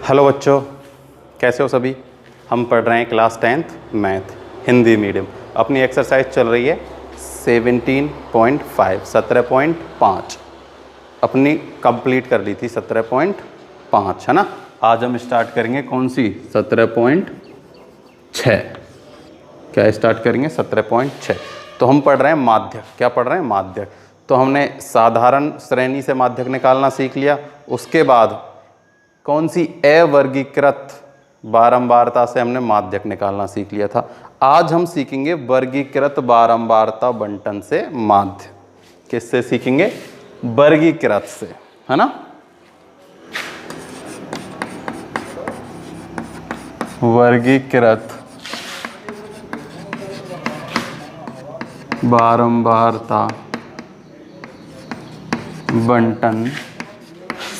Hello बच्चों, कैसे हो सभी। हम पढ़ रहे हैं class 10th math Hindi medium. अपनी एक्सरसाइज चल रही है 17.5 17.5 अपनी कंप्लीट कर ली थी 17.5 है ना। आज हम स्टार्ट करेंगे कौन सी 17.6। क्या स्टार्ट करेंगे 17.6। तो हम पढ़ रहे हैं माध्यक। क्या पढ़ रहे हैं? माध्यक। तो हमने साधारण श्रेणी से माध्यक निकालना सीख लिया। उसके बाद कौन सी अवर्गीकृत बारंबारता से हमने माध्यक निकालना सीख लिया था। आज हम सीखेंगे वर्गीकृत बारंबारता बंटन से माध्य। किससे सीखेंगे? वर्गीकृत से, है ना। वर्गीकृत बारंबारता बंटन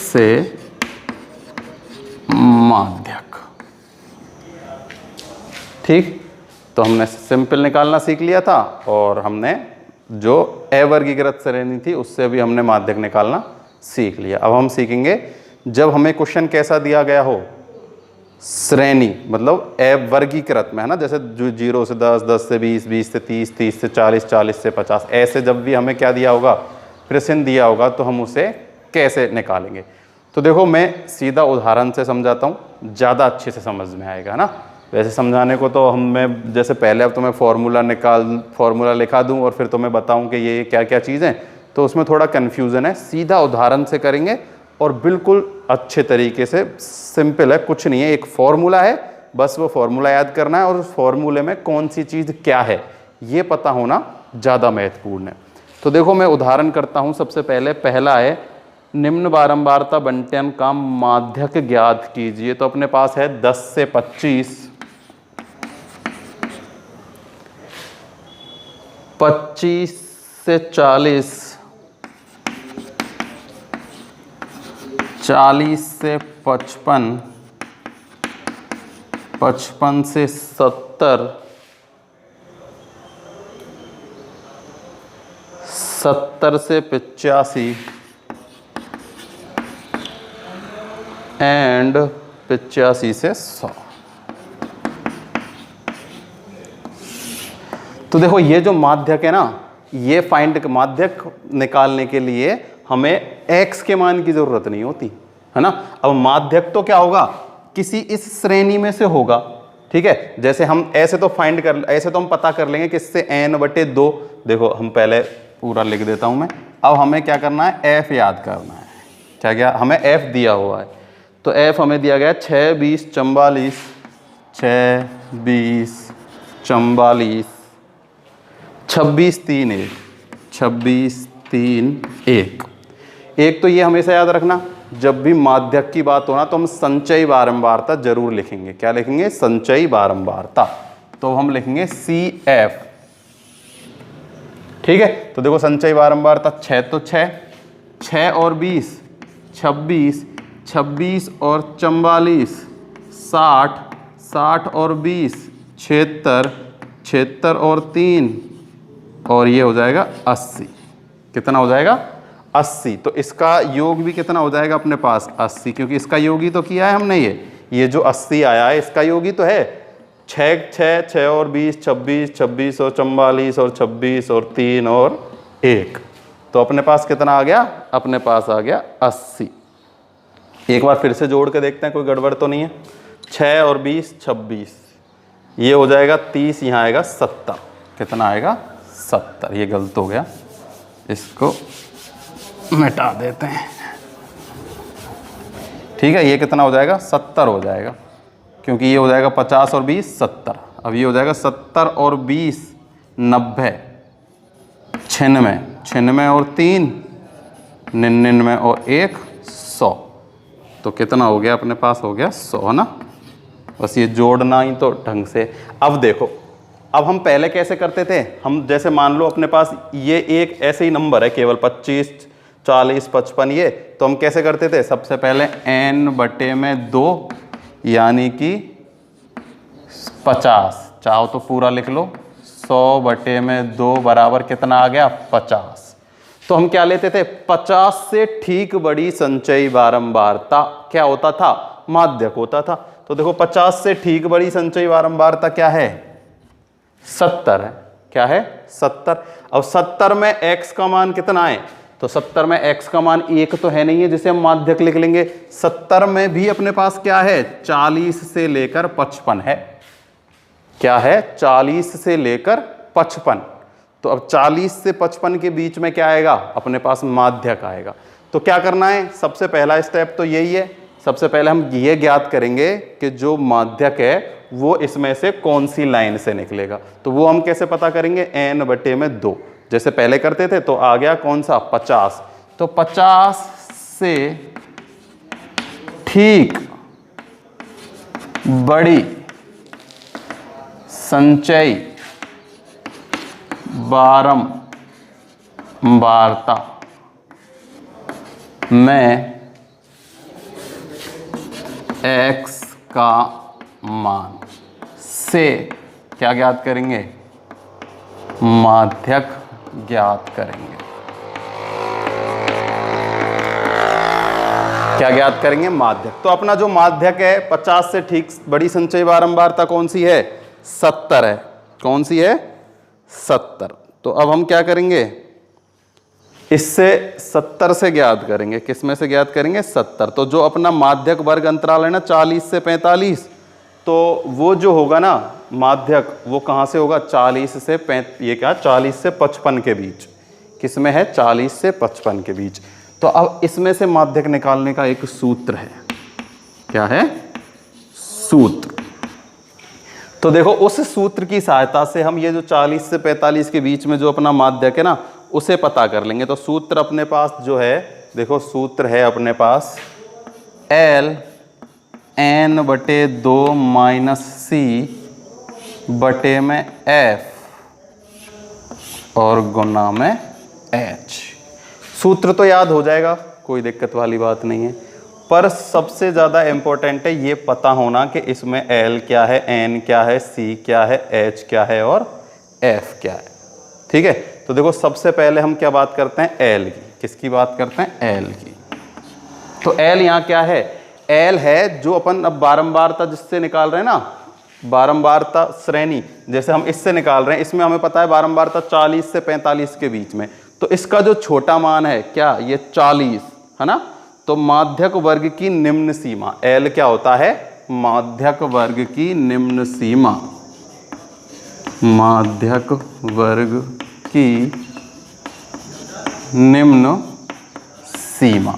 से माध्यक। ठीक, तो हमने सिंपल निकालना सीख लिया था और हमने जो अवर्गीकृत श्रेणी थी उससे भी हमने माध्यक निकालना सीख लिया। अब हम सीखेंगे जब हमें क्वेश्चन कैसा दिया गया हो, श्रेणी मतलब अवर्गीकृत में, है ना। जैसे जो 0 से 10, 10 से 20, 20 से 30, 30 से 40, 40 से 50, ऐसे जब भी हमें क्या दिया होगा, प्रश्न दिया होगा, तो हम उसे कैसे निकालेंगे। तो देखो मैं सीधा उदाहरण से समझाता हूँ, ज़्यादा अच्छे से समझ में आएगा, है ना। वैसे समझाने को तो मैं जैसे पहले अब तुम्हें फॉर्मूला लिखा दूँ और फिर तुम्हें बताऊँ कि ये क्या क्या चीज़ हैं, तो उसमें थोड़ा कन्फ्यूज़न है। सीधा उदाहरण से करेंगे और बिल्कुल अच्छे तरीके से। सिंपल है, कुछ नहीं है, एक फॉर्मूला है, बस वो फॉर्मूला याद करना है और उस फॉर्मूले में कौन सी चीज़ क्या है ये पता होना ज़्यादा महत्वपूर्ण है। तो देखो मैं उदाहरण करता हूँ। सबसे पहला है निम्न बारंबारता बंटन का माध्यक ज्ञात कीजिए। तो अपने पास है 10 से 25, 25 से 40, 40 से 55, 55 से 70, 70 से 85 एंड 85 से 100। तो देखो ये जो माध्यक है ना, ये माध्यक निकालने के लिए हमें x के मान की जरूरत नहीं होती, है ना। अब माध्यक तो क्या होगा, किसी इस श्रेणी में से होगा, ठीक है। जैसे हम ऐसे तो हम पता कर लेंगे किससे, n/2। देखो हम पहले पूरा लिख देता हूं मैं। अब हमें क्या करना है, f याद करना है। क्या हमें f दिया हुआ है, तो f हमें दिया गया 6, 20, 44, 6, 20, 44, 26, 3, 1, 26, 3, 1। एक तो ये हमेशा याद रखना, जब भी माध्यक की बात होना तो हम संचयी बारंबारता जरूर लिखेंगे। क्या लिखेंगे? संचयी बारंबारता। तो हम लिखेंगे CF, ठीक है। तो देखो संचयी बारंबारता 6 तो 6 और 20 26, 26 और 44 60, 60 और 20 76, 76 और 3 और ये हो जाएगा 80। कितना हो जाएगा? 80। तो इसका योग भी कितना हो जाएगा अपने पास? 80, क्योंकि इसका योग ही तो किया है हमने। ये जो 80 आया है इसका योग ही तो है। 6 और 20 26, 26 और 44 और 26 और 3 और 1। तो अपने पास कितना आ गया? अपने पास आ गया 80। एक बार फिर से जोड़ के देखते हैं, कोई गड़बड़ तो नहीं है। 6 और 20 26, ये हो जाएगा 30, यहाँ आएगा 70। कितना आएगा? 70। ये गलत हो गया, इसको मिटा देते हैं, ठीक है। ये कितना हो जाएगा? 70 हो जाएगा, क्योंकि ये हो जाएगा 50 और 20 70। अब ये हो जाएगा 70 और 20 90, 96, 96 और 3 99 और 1 100। तो कितना हो गया? अपने पास हो गया 100, है ना। बस ये जोड़ना ही तो ढंग से। अब देखो, अब हम पहले कैसे करते थे, हम जैसे मान लो अपने पास ये एक ऐसे ही नंबर है केवल 25, 40, 55 ये, तो हम कैसे करते थे? सबसे पहले n/2 यानी कि 50, चाहो तो पूरा लिख लो, 100/2 बराबर कितना आ गया? 50। तो हम क्या लेते थे, 50 से ठीक बड़ी संचयी बारंबारता क्या होता था, माध्यक होता था। तो देखो 50 से ठीक बड़ी संचयी बारंबारता क्या है, 70 है। क्या है, 70। अब 70 में x का मान कितना है, तो 70 में x का मान 1 तो है नहीं है जिसे हम माध्यक लिख लेंगे। 70 में भी अपने पास क्या है, 40 से लेकर 55 है। क्या है, 40 से लेकर 55। तो अब 40 से 55 के बीच में क्या आएगा, अपने पास माध्यक आएगा। तो क्या करना है, सबसे पहला स्टेप तो यही है, सबसे पहले हम ये ज्ञात करेंगे कि जो माध्यक है वो इसमें से कौन सी लाइन से निकलेगा। तो वो हम कैसे पता करेंगे, n/2 जैसे पहले करते थे। तो आ गया कौन सा, 50। तो 50 से ठीक बड़ी संचयी बारंबारता में x का मान से क्या ज्ञात करेंगे, माध्यक ज्ञात करेंगे। क्या ज्ञात करेंगे, माध्यक। तो अपना जो माध्यक है 50 से ठीक बड़ी संचयी बारंबारता कौन सी है, 70 है। कौन सी है, 70। तो अब हम क्या करेंगे, इससे 70 से ज्ञात करेंगे। किस में से ज्ञात करेंगे, 70। तो जो अपना माध्यक वर्ग अंतराल है ना 40 से 45, तो वो जो होगा ना माध्यक, वो कहाँ से होगा, 40 से 55 के बीच। किस में है, 40 से 55 के बीच। तो अब इसमें से माध्यक निकालने का एक सूत्र है। क्या है, सूत्र। तो देखो उस सूत्र की सहायता से हम ये जो 40 से 45 के बीच में जो अपना माध्यक है ना उसे पता कर लेंगे। तो सूत्र अपने पास जो है, देखो सूत्र है अपने पास L n/2 माइनस C बटे में F और गुना में H। सूत्र तो याद हो जाएगा, कोई दिक्कत वाली बात नहीं है, पर सबसे ज़्यादा इम्पोर्टेंट है ये पता होना कि इसमें L क्या है, N क्या है, C क्या है, H क्या है और F क्या है। ठीक है, तो देखो सबसे पहले हम क्या बात करते हैं, L की। किसकी बात करते हैं, L की। तो L यहाँ क्या है, L है जो अपन अब बारंबारता जिससे निकाल रहे हैं ना, बारंबारता श्रेणी जैसे हम इससे निकाल रहे हैं, इसमें हमें पता है बारंबारता 40 से 45 के बीच में। तो इसका जो छोटा मान है क्या, ये 40 है ना। तो माध्यक वर्ग की निम्न सीमा, L क्या होता है, माध्यक वर्ग की निम्न सीमा, माध्यक वर्ग की निम्न सीमा।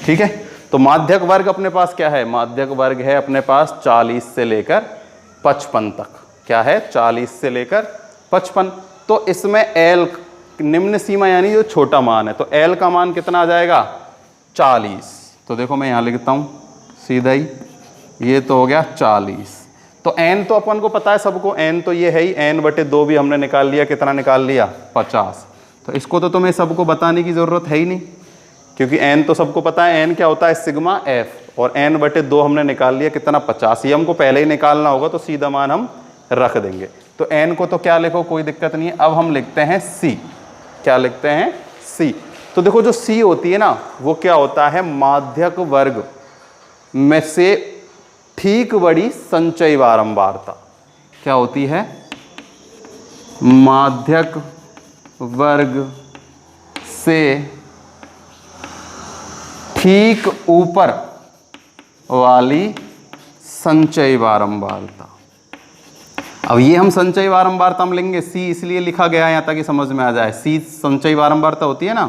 ठीक है, तो माध्यक वर्ग अपने पास क्या है, माध्यक वर्ग है अपने पास 40 से लेकर 55 तक। क्या है, 40 से लेकर 55। तो इसमें L निम्न सीमा यानी जो छोटा मान है, तो L का मान कितना आ जाएगा, 40। तो देखो मैं यहाँ लिखता हूँ सीधा ही, ये तो हो गया 40। तो n तो अपन को पता है सबको, n तो ये है ही, n/2 भी हमने निकाल लिया। कितना निकाल लिया, 50। तो इसको तो तुम्हें सबको बताने की ज़रूरत है ही नहीं, क्योंकि n तो सबको पता है, n क्या होता है, सिग्मा f, और n/2 हमने निकाल लिया कितना, 50। ये हमको पहले ही निकालना होगा तो सीधा मान हम रख देंगे। तो n को तो क्या लिखो, कोई दिक्कत नहीं है। अब हम लिखते हैं c। क्या लिखते हैं, c। तो देखो जो c होती है ना, वो क्या होता है, माध्यक वर्ग में से ठीक बड़ी संचयी बारंबारता। क्या होती है, माध्यक वर्ग से ठीक ऊपर वाली संचयी बारंबारता। अब ये हम संचयी बारंबारता हम लेंगे, C इसलिए लिखा गया है यहाँ ताकि समझ में आ जाए। C संचयी बारंबारता होती है ना।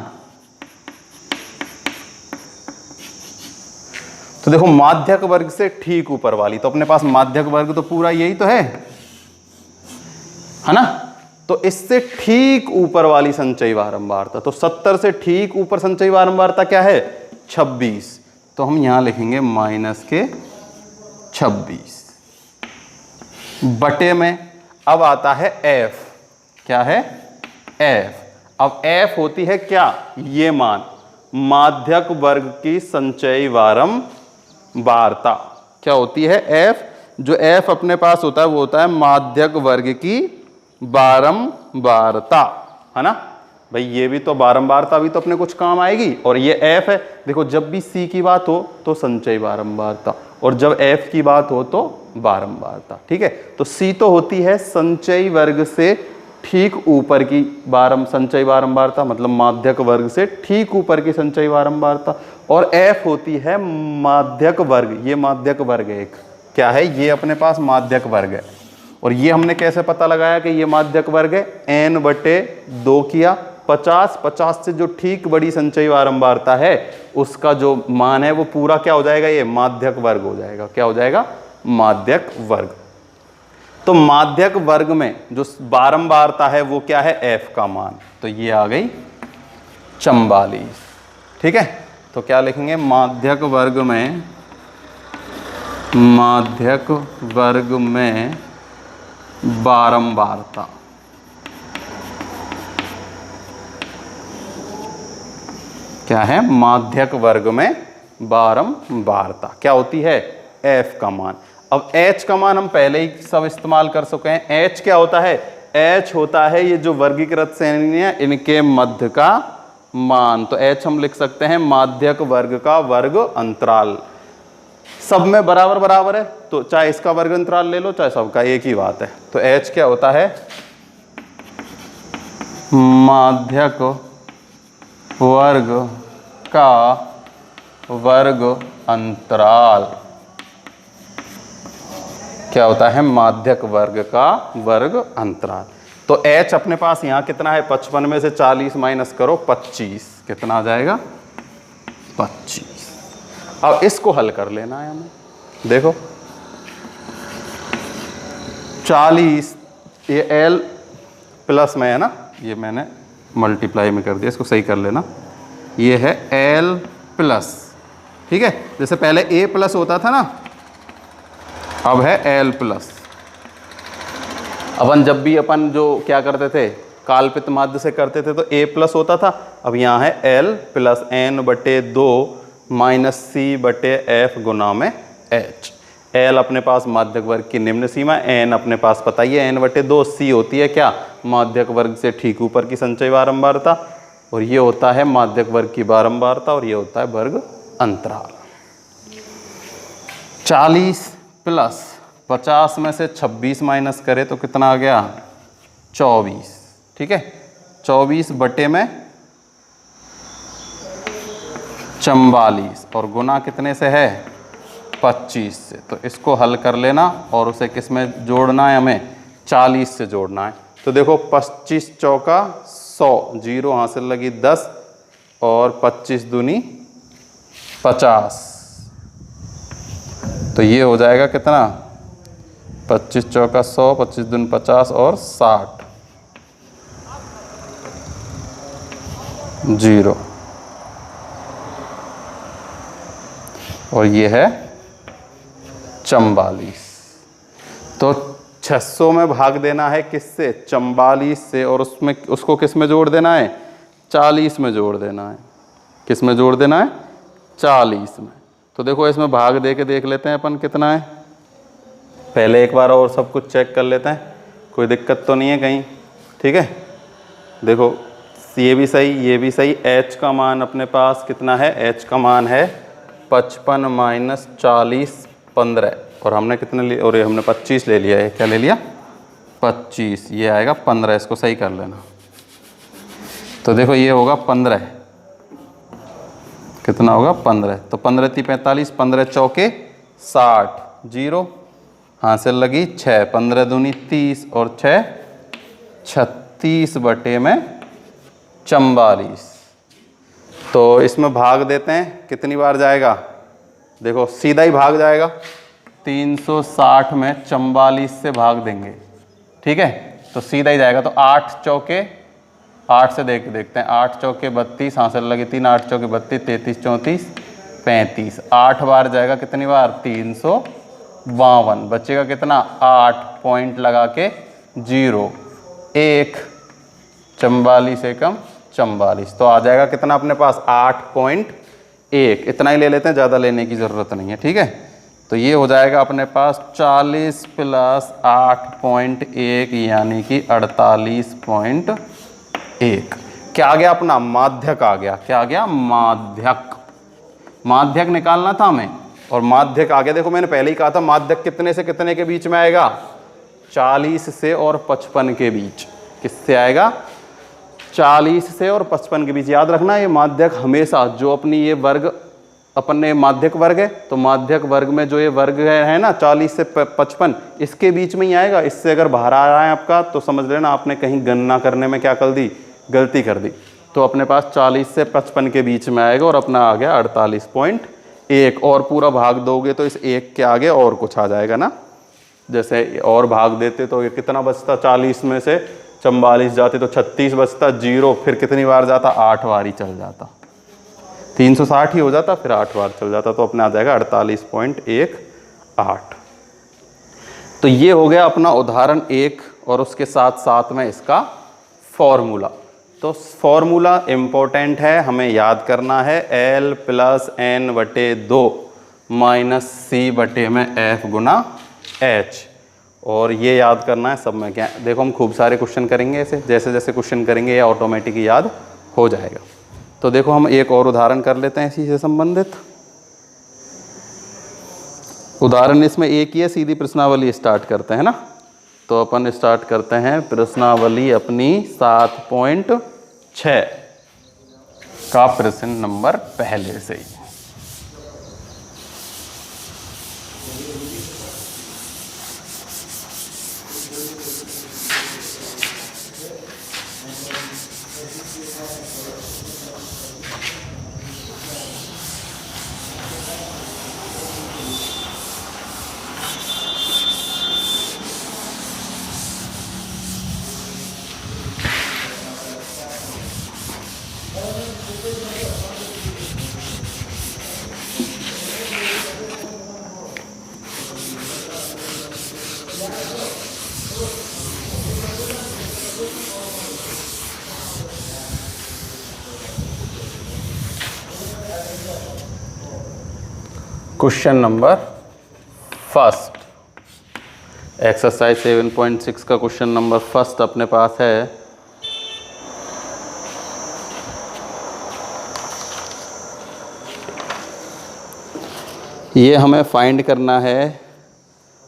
तो देखो माध्यक वर्ग से ठीक ऊपर वाली, तो अपने पास माध्यक वर्ग तो पूरा यही तो है ना। तो इससे ठीक ऊपर वाली संचयी बारंबारता, तो 70 से ठीक ऊपर संचयी बारंबारता क्या है, 26। तो हम यहां लिखेंगे -26 बटे में। अब आता है F। क्या है, F। अब F होती है क्या, ये मान, माध्यक वर्ग की संचयी बारंबारता। क्या होती है, F। जो F अपने पास होता है वो होता है माध्यक वर्ग की बारंबारता, है ना भाई, ये भी तो बारंबारता भी तो अपने कुछ काम आएगी। और ये एफ है, देखो जब भी सी की बात हो तो संचयी बारंबारता, और जब एफ की बात हो तो बारंबारता। ठीक है, तो सी तो होती है संचयी वर्ग से ठीक ऊपर की संचयी बारंबारता, मतलब माध्यक वर्ग से ठीक ऊपर की संचयी बारंबारता, और एफ होती है माध्यक वर्ग। ये माध्यक वर्ग है, एक क्या है, ये अपने पास माध्यक वर्ग है। और ये हमने कैसे पता लगाया कि ये माध्यक वर्ग है, n/2 किया, 50 से जो ठीक बड़ी संचयी बारंबारता है उसका जो मान है वो पूरा क्या हो जाएगा, ये माध्यक वर्ग हो जाएगा। क्या हो जाएगा, माध्यक वर्ग। तो माध्यक वर्ग में जो बारंबारता है वो क्या है, एफ का मान। तो ये आ गई 44। ठीक है, तो क्या लिखेंगे, माध्यक वर्ग में बारंबारता। क्या है, माध्यक वर्ग में बारंबारता क्या होती है, एफ का मान। अब एच का मान हम पहले ही सब इस्तेमाल कर चुके हैं। एच क्या होता है, एच होता है ये जो वर्गीकृत श्रेणी है इनके मध्य का मान। तो एच हम लिख सकते हैं माध्यक वर्ग का वर्ग अंतराल। सब में बराबर बराबर है, तो चाहे इसका वर्ग अंतराल ले लो चाहे सबका, एक ही बात है। तो एच क्या होता है, माध्यक वर्ग का वर्ग अंतराल। क्या होता है, माध्यक वर्ग का वर्ग अंतराल। तो h अपने पास यहाँ कितना है, 55 में से 40 माइनस करो 25, कितना आ जाएगा, 25। अब इसको हल कर लेना है हमें। देखो 40, ये l प्लस में है ना, ये मैंने मल्टीप्लाई में कर दिया, इसको सही कर लेना। ये है l प्लस, ठीक है, जैसे पहले a प्लस होता था ना, अब है l प्लस। अपन जब भी अपन जो क्या करते थे, काल्पित माध्य से करते थे तो a प्लस होता था। अब यहाँ है l plus n/2 minus c/f गुना में h। l अपने पास माध्यक वर्ग की निम्न सीमा, n अपने पास पता ही है n/2, c होती है क्या, माध्यक वर्ग से ठीक ऊपर की संचयी बारंबारता, और ये होता है माध्यक वर्ग की बारंबारता, और ये होता है वर्ग अंतराल। 40 प्लस 50 में से 26 माइनस करें तो कितना आ गया, 24। ठीक है, 24 बटे में 44, और गुना कितने से है, 25 से। तो इसको हल कर लेना, और उसे किस में जोड़ना है, हमें 40 से जोड़ना है। तो देखो 25 चौका 100, जीरो हासिल लगी 10, और 25 दूनी 50। तो ये हो जाएगा कितना, 25 चौका 100, 25 दूनी 50 और 60, 0। और ये है 44। तो 600 में भाग देना है किससे, 44 से, और उसमें उसको किस में जोड़ देना है, 40 में जोड़ देना है। किस में जोड़ देना है, 40 में। तो देखो इसमें भाग दे के देख लेते हैं अपन कितना है। पहले एक बार और सब कुछ चेक कर लेते हैं, कोई दिक्कत तो नहीं है कहीं। ठीक है, देखो ये भी सही, ये भी सही। h का मान अपने पास कितना है, h का मान है 55 माइनस 40 15, और हमने कितने लिए, और ये हमने 25 ले लिया है। क्या ले लिया, 25, ये आएगा 15। इसको सही कर लेना। तो देखो ये होगा 15, कितना होगा 15। तो 15 × 45, 15 चौके 60, 0 हासिल लगी 6, 15 दूनी 30, और 6 36 बटे में 44। तो इसमें भाग देते हैं, कितनी बार जाएगा, देखो सीधा ही भाग जाएगा। 360 में 44 से भाग देंगे, ठीक है, तो सीधा ही जाएगा। तो 8 चौके 8 से देखते हैं, 8 चौके 32 हासिल लगी 3, 8 चौके 32, 33 34 35, 8 बार जाएगा, कितनी बार, 352। बचेगा कितना, 8 पॉइंट लगा के 0 1 44 एकम 44। तो आ जाएगा कितना अपने पास, 8.1। इतना ही ले लेते हैं, ज़्यादा लेने की ज़रूरत नहीं है। ठीक है, तो ये हो जाएगा अपने पास 40 प्लस 8.1 यानी कि 48.1। क्या आ गया अपना माध्यक आ गया। क्या आ गया माध्यक। माध्यक निकालना था हमें और माध्यक आ गया। देखो मैंने पहले ही कहा था माध्यक कितने से कितने के बीच में आएगा, 40 से और 55 के बीच। किससे आएगा, 40 से और 55 के बीच। याद रखना ये माध्यक हमेशा जो अपनी ये वर्ग अपने माध्यक वर्ग है, तो माध्यक वर्ग में जो ये वर्ग है ना 40 से 55 इसके बीच में ही आएगा। इससे अगर बाहर आ रहा है आपका तो समझ लेना आपने कहीं गणना करने में क्या कर दी, गलती कर दी। तो अपने पास 40 से 55 के बीच में आएगा और अपना आ गया 48.1। और पूरा भाग दोगे तो इस 1 के आगे और कुछ आ जाएगा ना, जैसे और भाग देते तो ये कितना बचता, 40 में से 44 जाते तो 36 बचता, 0 फिर कितनी बार जाता, 8 बार ही चल जाता, 360 ही हो जाता, फिर 8 बार चल जाता, तो अपने आ जाएगा 48.18। तो ये हो गया अपना उदाहरण 1 और उसके साथ साथ में इसका फॉर्मूला। तो फॉर्मूला इम्पोर्टेंट है, हमें याद करना है L plus N/2 minus C बटे में F गुना H। और ये याद करना है सब में। क्या देखो हम खूब सारे क्वेश्चन करेंगे ऐसे, जैसे जैसे क्वेश्चन करेंगे ये ऑटोमेटिक याद हो जाएगा। तो देखो हम एक और उदाहरण कर लेते हैं इसी से संबंधित। उदाहरण इसमें एक ही है, सीधी प्रश्नावली स्टार्ट करते हैं ना। तो अपन स्टार्ट करते हैं प्रश्नावली अपनी 7.6 का प्रश्न नंबर पहले से ही। क्वेश्चन नंबर फर्स्ट, एक्सरसाइज 7.6 का क्वेश्चन नंबर फर्स्ट अपने पास है। ये हमें फाइंड करना है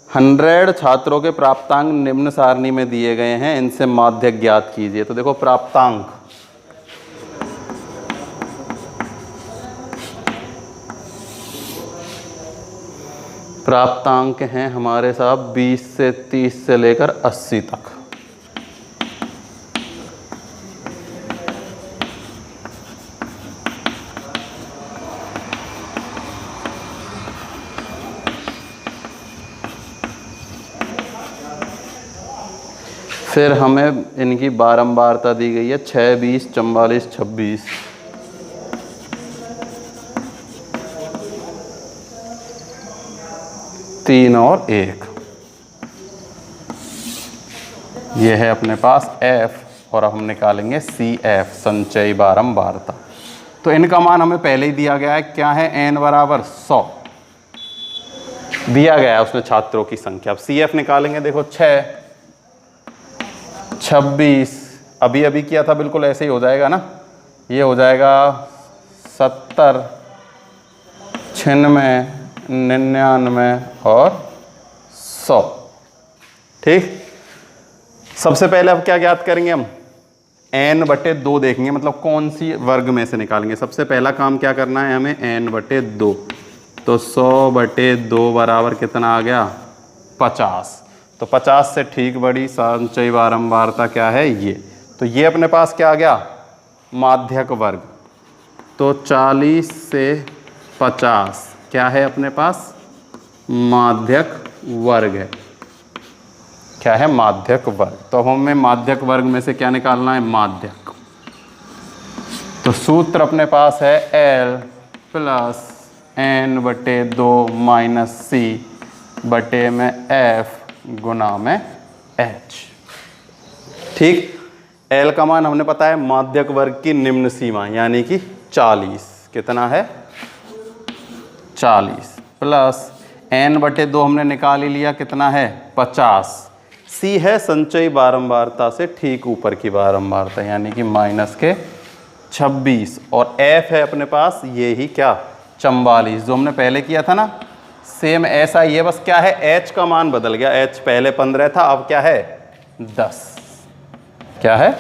100 छात्रों के प्राप्तांक निम्न सारणी में दिए गए हैं, इनसे माध्यक ज्ञात कीजिए। तो देखो प्राप्तांक, प्राप्तांक हैं हमारे साहब 20 से 30 से लेकर 80 तक। फिर हमें इनकी बारंबारता दी गई है 6, 20, 44, 26। तीन और 1, ये है अपने पास F और अब हम निकालेंगे CF, संचयी बारंबारता। तो इनका मान हमें पहले ही दिया गया है, क्या है n बराबर 100 दिया गया है उसमें छात्रों की संख्या। अब CF निकालेंगे, देखो 6, 26, अभी अभी किया था बिल्कुल ऐसे ही हो जाएगा ना, ये हो जाएगा 70, 96, 99 और 100। ठीक, सबसे पहले अब क्या ज्ञात करेंगे हम, n/2 देखेंगे, मतलब कौन सी वर्ग में से निकालेंगे। सबसे पहला काम क्या करना है हमें, n/2। तो 100/2 बराबर कितना आ गया, 50। तो 50 से ठीक बड़ी संचयी बारंबारता क्या है, ये। तो ये अपने पास क्या आ गया, माध्यक वर्ग। तो 40 से 50 क्या है अपने पास, माध्यक वर्ग है। क्या है, माध्यक वर्ग। तो हमें माध्यक वर्ग में से क्या निकालना है, माध्यक। तो सूत्र अपने पास है L plus N/2 minus C बटे में F गुना में H। ठीक, L का मान हमने पता है, माध्यक वर्ग की निम्न सीमा यानी कि 40, कितना है 40, प्लस n/2 हमने निकाल ही लिया, कितना है 50। c है संचयी बारंबारता से ठीक ऊपर की बारंबारता, यानी कि -26। और f है अपने पास ये ही क्या 44, जो हमने पहले किया था ना, सेम ऐसा ही है, बस क्या है h का मान बदल गया। h पहले 15 था, अब क्या है 10। क्या है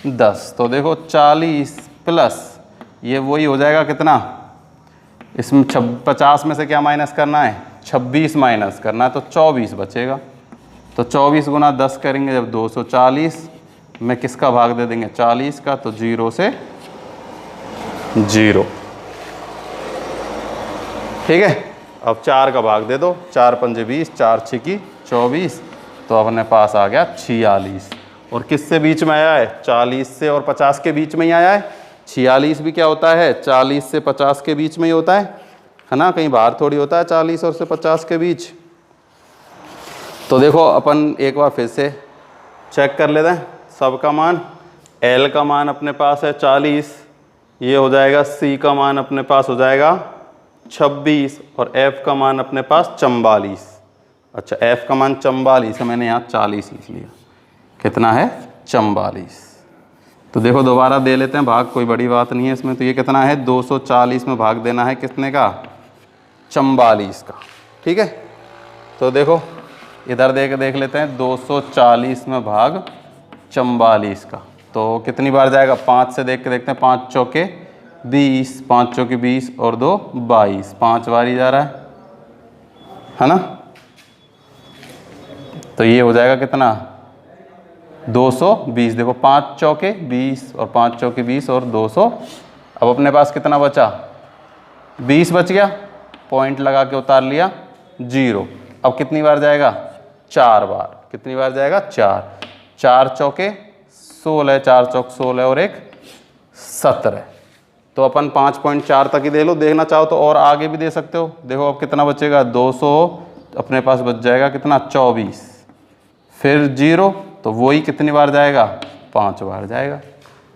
10। तो देखो 40 प्लस ये वही हो जाएगा कितना, इसमें 50 में से क्या माइनस करना है 26 माइनस करना है, तो 24 बचेगा। तो 24 गुना 10 करेंगे जब 240 में किसका भाग दे देंगे 40 का, तो 0 से 0। ठीक है, अब 4 का भाग दे दो, 4 पंजे 20, 4 छिकी 24, तो अपने पास आ गया 46। और किससे बीच में आया है 40 से और 50 के बीच में ही आया है। 46 भी क्या होता है 40 से 50 के बीच में ही होता है ना, कहीं बाहर थोड़ी होता है 40 और से 50 के बीच। तो देखो अपन एक बार फिर से चेक कर लेते हैं सबका मान। L का मान अपने पास है 40, ये हो जाएगा, C का मान अपने पास हो जाएगा 26 और F का मान अपने पास 44। अच्छा, F का मान 44 है, मैंने यहाँ 40 लिख लिया, कितना है 44। तो देखो दोबारा दे लेते हैं भाग, कोई बड़ी बात नहीं है इसमें। तो ये कितना है 240 में भाग देना है कितने का 44 का। ठीक है, तो देखो इधर देख लेते हैं 240 में भाग 44 का, तो कितनी बार जाएगा 5 से देख के देखते हैं, 5 चौके 20, 5 चौके 20 और 2 22, 5 बार ही जा रहा है ना। तो ये हो जाएगा कितना 220। देखो 5 चौके 20 और 5 चौके 20 और 200। अब अपने पास कितना बचा 20 बच गया, पॉइंट लगा के उतार लिया 0। अब कितनी बार जाएगा 4 बार। कितनी बार जाएगा 4, 4 चौके 16, 4 चौक 16 और 1 17। तो अपन 5.4 तक ही दे लो, देखना चाहो तो और आगे भी दे सकते हो। देखो अब कितना बचेगा 200 अपने पास बच जाएगा कितना 24, फिर 0, तो वही कितनी बार जाएगा 5 बार जाएगा।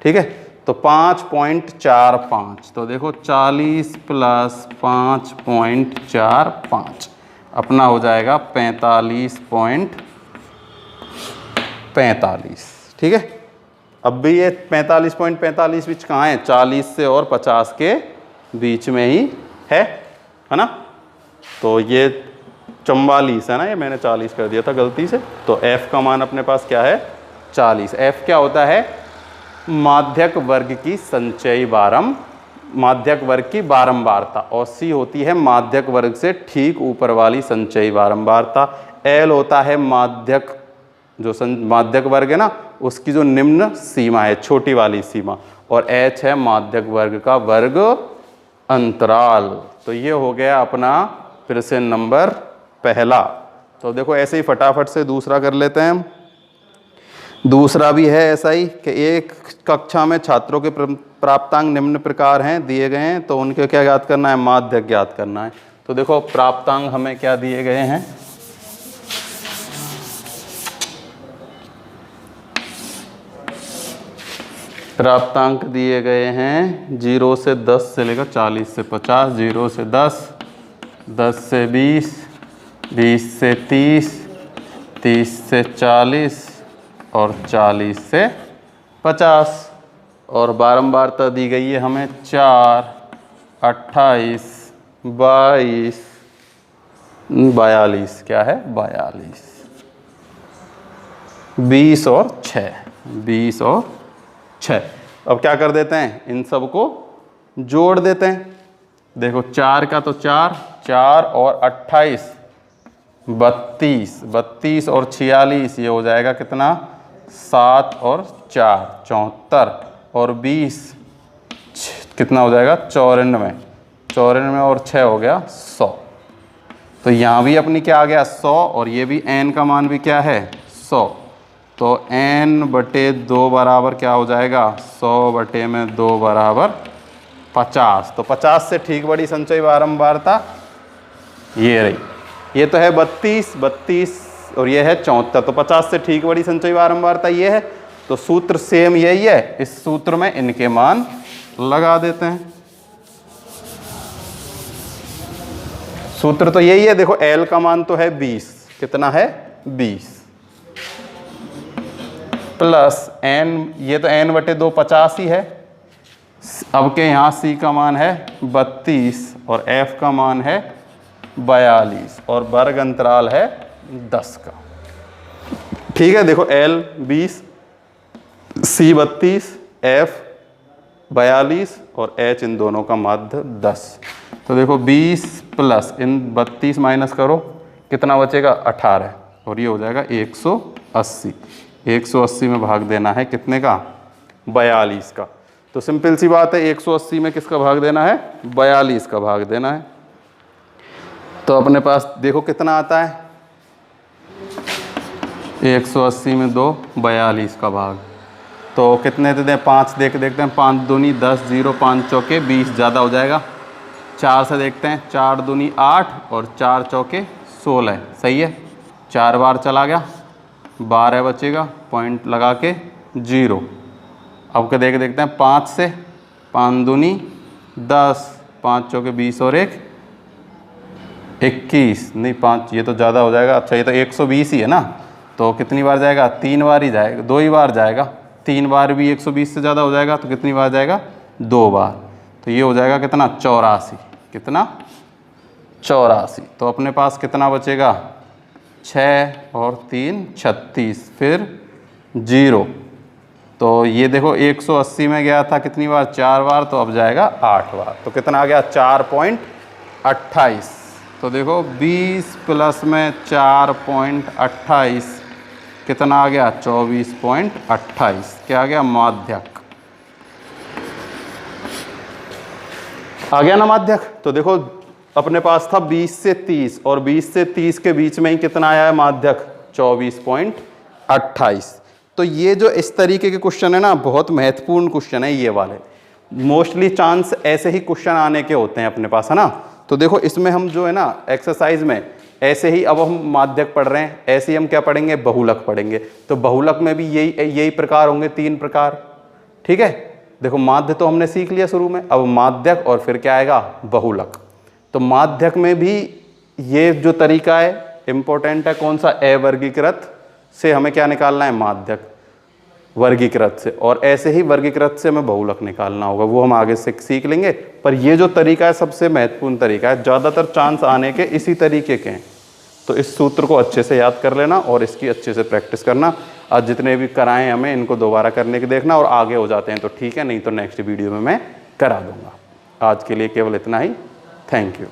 ठीक है, तो 5.45। तो देखो 40 प्लस 5.45 अपना हो जाएगा 45.45। ठीक है, अब भी ये 45.45 बीच कहाँ है 40 से और 50 के बीच में ही है ना। तो ये 44 है ना, ये मैंने 40 कर दिया था गलती से। तो f का मान अपने पास क्या है 40। f क्या होता है माध्यक वर्ग की संचयी माध्यक वर्ग की बारंबारता, और c होती है माध्यक वर्ग से ठीक ऊपर वाली संचयी बारंबारता। l होता है माध्यक माध्यक वर्ग है ना उसकी जो निम्न सीमा है, छोटी वाली सीमा, और h है माध्यक वर्ग का वर्ग अंतराल। तो ये हो गया अपना प्रश्न नंबर पहला। तो देखो ऐसे ही फटाफट से दूसरा कर लेते हैं। दूसरा भी है ऐसा ही कि एक कक्षा में छात्रों के प्राप्तांक निम्न प्रकार हैं दिए गए हैं, तो उनके क्या ज्ञात करना है माध्यक ज्ञात करना है। तो देखो प्राप्तांक हमें क्या दिए गए हैं, प्राप्तांक दिए गए हैं 0 से 10 से लेकर 40 से 50, 0 से 10, 10 से 20, 20 से 30, 30 से 40 और 40 से 50। और बारंबारता दी गई है हमें 4, 28, 22, 42। क्या है 42, 20 और 6, 20 और 6। अब क्या कर देते हैं इन सब को जोड़ देते हैं। देखो 4 का तो 4, 4 और 28 32, 32 और 46 ये हो जाएगा कितना 7 और 4 74 और 20 कितना हो जाएगा 94, 94 और 6 हो गया 100। तो यहाँ भी अपनी क्या आ गया 100, और ये भी n का मान भी क्या है 100। तो n/2 बराबर क्या हो जाएगा 100/2 बराबर 50। तो 50 से ठीक बड़ी संचयी बारंबारता ये रही। ये तो है 32, 32 और ये है 74। तो 50 से ठीक बड़ी संचयी बारंबारता ये है। तो सूत्र सेम यही है, इस सूत्र में इनके मान लगा देते हैं। सूत्र तो यही है, देखो L का मान तो है 20, कितना है 20 प्लस n, ये तो n/2 50 ही है। अब के यहाँ C का मान है 32 और F का मान है 42 और वर्ग अंतराल है 10 का। ठीक है, देखो L 20, C 32, F 42 और H इन दोनों का माध्य 10। तो देखो 20 प्लस इन 32 माइनस करो, कितना बचेगा 18 और ये हो जाएगा 180। 180 में भाग देना है कितने का 42 का। तो सिंपल सी बात है, 180 में किसका भाग देना है 42 का भाग देना है। तो अपने पास देखो कितना आता है 180 में 2 42 का भाग, तो कितने दे दें 5 देखते हैं, 5 दूनी 10, 0 5 चौके 20 ज़्यादा हो जाएगा। 4 से देखते हैं, 4 दूनी 8 और 4 चौके 16, सही है। 4 बार चला गया, 12 बचेगा, पॉइंट लगा के 0। अब के देखते हैं 5 से, 5 दूनी 10, 5 चौके 20 और 1 21, नहीं 5 ये तो ज़्यादा हो जाएगा। अच्छा ये तो 120 ही है ना, तो कितनी बार जाएगा 3 बार ही जाएगा, 2 ही बार जाएगा। 3 बार भी 120 से ज़्यादा हो जाएगा, तो कितनी बार जाएगा 2 बार। तो ये हो जाएगा कितना 84, कितना 84। तो अपने पास कितना बचेगा 6 और 3 36, फिर 0। तो ये देखो 180 में गया था कितनी बार 4 बार, तो अब जाएगा 8 बार। तो कितना आ गया 4.28। तो देखो 20 प्लस में 4.28 कितना आ गया 24.28। क्या आ गया माध्यक आ गया ना माध्यक। तो देखो अपने पास था 20 से 30 और 20 से 30 के बीच में ही कितना आया है माध्यक 24.28। तो ये जो इस तरीके के क्वेश्चन है ना, बहुत महत्वपूर्ण क्वेश्चन है ये वाले। मोस्टली चांस ऐसे ही क्वेश्चन आने के होते हैं अपने पास, है ना। तो देखो इसमें हम जो है ना एक्सरसाइज में ऐसे ही, अब हम माध्यक पढ़ रहे हैं, ऐसे ही हम क्या पढ़ेंगे बहुलक पढ़ेंगे। तो बहुलक में भी यही प्रकार होंगे, 3 प्रकार। ठीक है, देखो माध्य तो हमने सीख लिया शुरू में, अब माध्यक और फिर क्या आएगा बहुलक। तो माध्यक में भी ये जो तरीका है इंपॉर्टेंट है, कौन सा अवर्गीकृत से हमें क्या निकालना है माध्यक वर्गीकृत से, और ऐसे ही वर्गीकृत से हमें बहुलक निकालना होगा, वो हम आगे से सीख लेंगे। पर ये जो तरीका है सबसे महत्वपूर्ण तरीका है, ज़्यादातर चांस आने के इसी तरीके के हैं। तो इस सूत्र को अच्छे से याद कर लेना और इसकी अच्छे से प्रैक्टिस करना। आज जितने भी कराएं हमें इनको दोबारा करने की देखना, और आगे हो जाते हैं तो ठीक है, नहीं तो नेक्स्ट वीडियो में मैं करा दूंगा। आज के लिए केवल इतना ही। Thank you.